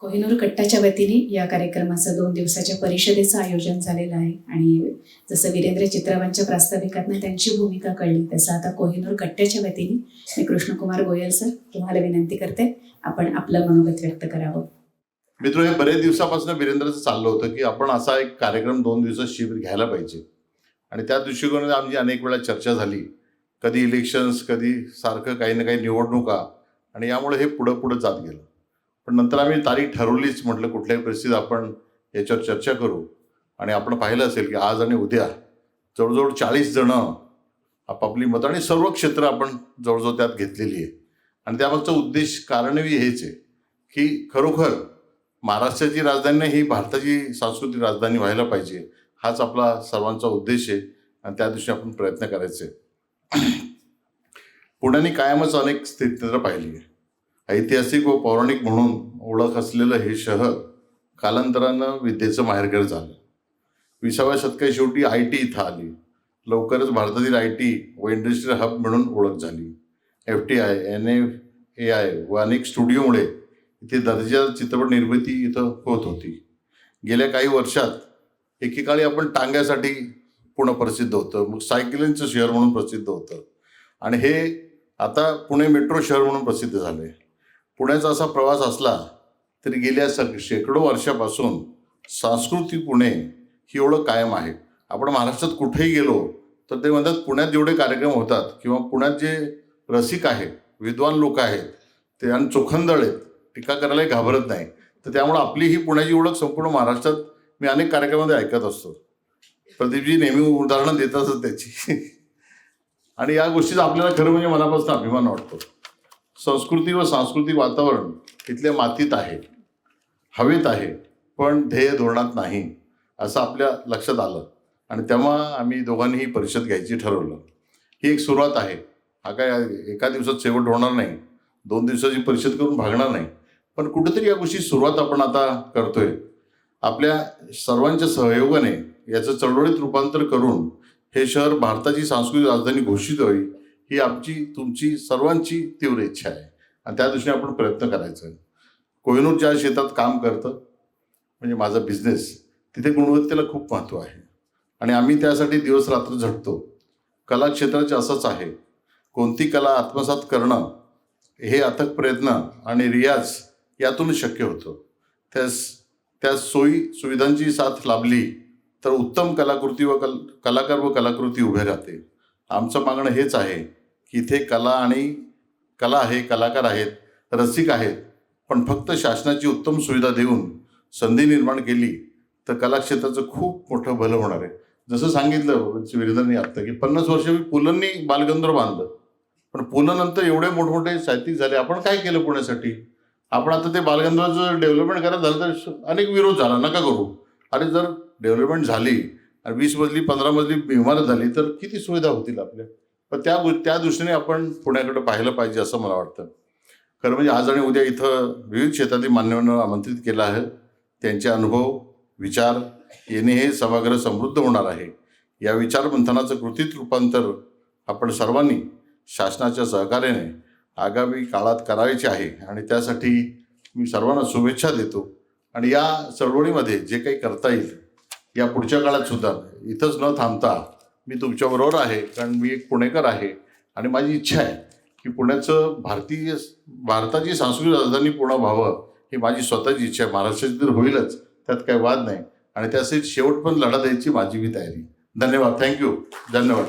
कोहिनूर कट्टाच्या वतीने या कार्यक्रमाचं 2 दिवसाच्या परिषदेचं आयोजन झालेलं आहे आणि जसं वीरेंद्र चित्रवांच्या प्रास्ताविकातनं त्यांची भूमिका कळली तसं आता कोहिनूर कट्ट्याच्या वतीने मी कृष्णकुमार गोयल सर तुम्हाला विनंती करते आपण आपलं मनोगत व्यक्त करावं. मित्र, हे बरेच दिवसापासून वीरेंद्रचं चाललं होतं की आपण असा एक कार्यक्रम 2 दिवसात शिबिर घ्यायला पाहिजे आणि त्या दृष्टिकोनाने आमची अनेक वेळा चर्चा झाली. कधी इलेक्शन्स, कधी सारखं काही ना काही निवडणुका आणि यामुळे हे पुढं जात गेलं. पण नंतर आम्ही तारीख ठरवलीच, म्हटलं कुठल्याही परिस्थितीत आपण याच्यावर चर्चा करू. आणि आपण पाहिलं असेल की आज आणि उद्या जवळजवळ 40 जण आपापली मतं आणि सर्व क्षेत्र आपण जवळजवळ त्यात घेतलेली आहे. आणि त्यामागचा उद्देश कारणही हेच आहे की खरोखर महाराष्ट्राची राजधानी ही भारताची सांस्कृतिक राजधानी व्हायला पाहिजे, हाच आपला सर्वांचा उद्देश आहे आणि त्या दिवशी आपण प्रयत्न करायचे. पुण्याने कायमच अनेक स्थित्यंतरं पाहिली आहे. ऐतिहासिक व पौराणिक म्हणून ओळख असलेलं हे शहर कालांतरानं विद्येचं माहेरघर झालं. 20व्या शतकाच्या शेवटी IT इथं आली. लवकरच भारतातील IT व इंडस्ट्रियल हब म्हणून ओळख झाली. FTI, NFAI व अनेक स्टुडिओमुळे इथे दर्जा चित्रपट निर्मिती इथं होत होती. गेल्या काही वर्षात एकेकाळी आपण टांग्यासाठी पुणे प्रसिद्ध होतं, मग सायकलिंगचं शहर म्हणून प्रसिद्ध होतं आणि हे आता पुणे मेट्रो शहर म्हणून प्रसिद्ध झालं आहे. पुण्याचा असा प्रवास असला तरी गेल्या शेकडो वर्षापासून सांस्कृतिक पुणे ही ओळख कायम आहे. आपण महाराष्ट्रात कुठेही गेलो तर ते म्हणतात पुण्यात जेवढे कार्यक्रम होतात किंवा पुण्यात जे रसिक आहेत, विद्वान लोक आहेत, ते आणि चोखंदळ आहेत, टीका करायलाही घाबरत नाही. तर त्यामुळे आपली ही पुण्याची ओळख संपूर्ण महाराष्ट्रात मी अनेक कार्यक्रमामध्ये ऐकत असतो. प्रदीपजी नेहमी उदाहरणं देतातच त्याची. आणि या गोष्टीचा आपल्याला खरं म्हणजे मनापासून अभिमान वाटतो. संस्कृती व सांस्कृतिक वातावरण इथल्या मातीत आहे, हवेत आहे, पण ध्येय धोरणात नाही असं आपल्या लक्षात आलं आणि तेव्हा आम्ही दोघांनी ही परिषद घ्यायची ठरवलं. ही एक सुरुवात आहे. हा काय एका दिवसात शेवट होणार नाही, 2 दिवसाची परिषद करून भागणार नाही, पण कुठेतरी या गोष्टी सुरुवात आपण आता करतोय. आपल्या सर्वांच्या सहयोगाने याचं चळवळीत रूपांतर करून हे शहर भारताची सांस्कृतिक राजधानी घोषित होईल ही आमची, तुमची सर्वांची तीव्र इच्छा आहे आणि त्या दृष्टीने आपण प्रयत्न करायचा आहे. कोहिनूर ज्या शेतात काम करतं म्हणजे माझा बिझनेस, तिथे गुणवत्तेला खूप महत्त्व आहे आणि आम्ही त्यासाठी दिवस रात्र झटतो. कला क्षेत्राचे असंच आहे. कोणती कला आत्मसात करणं हे अथक प्रयत्न आणि रियाज यातूनच शक्य होतं. त्या सोयी सुविधांची साथ लाभली तर उत्तम कलाकृती व कलाकार व कलाकृती उभे राहते. आमचं मागणं हेच आहे की इथे कला आहे, कलाकार आहेत, रसिक आहेत, पण फक्त शासनाची उत्तम सुविधा देऊन संधी निर्माण केली तर कला क्षेत्राचं खूप मोठं भलं होणार आहे. जसं सांगितलं वीरेंद्रनी आत्ता की 50 वर्षांनी पुलंनी बालगंधर्व बांधलं, पण पुलंनंतर एवढे मोठमोठे साहित्यिक झाले. आपण काय केलं पुण्यासाठी? आपण आता ते बालगंधर्वाचं डेव्हलपमेंट करायला झालं तर अनेक विरोध झाला, नका करू. अरे जर डेव्हलपमेंट झाली आणि 20 मजली 15 मजली इमारत झाली तर किती सुविधा होतील आपल्या. पण त्या दृष्टीने आपण पुण्याकडे पाहिलं पाहिजे असं मला वाटतं. खरं म्हणजे आज आणि उद्या इथं विविध क्षेत्रातील मान्यवरांना आमंत्रित केलं आहे. त्यांचे अनुभव, विचार येणे हे सभागृह समृद्ध होणार आहे. या विचारमंथनाचं कृतीत रूपांतर आपण सर्वांनी शासनाच्या सहकार्याने आगामी काळात करायचे आहे आणि त्यासाठी मी सर्वांना शुभेच्छा देतो. आणि या चळवळीमध्ये जे काही करता येईल या पुढच्या काळात सुद्धा इथंच न थांबता मी तुमच्याबरोबर आहे, कारण मी एक पुणेकर आहे आणि माझी इच्छा आहे की भारताची सांस्कृतिक राजधानी पुणे व्हावं ही माझी स्वतःची इच्छा आहे. महाराष्ट्राची तर होईलच, त्यात काही वाद नाही आणि त्यासाठी शेवट पण लढा द्यायची माझी मी तयारी. धन्यवाद. थँक्यू. धन्यवाद.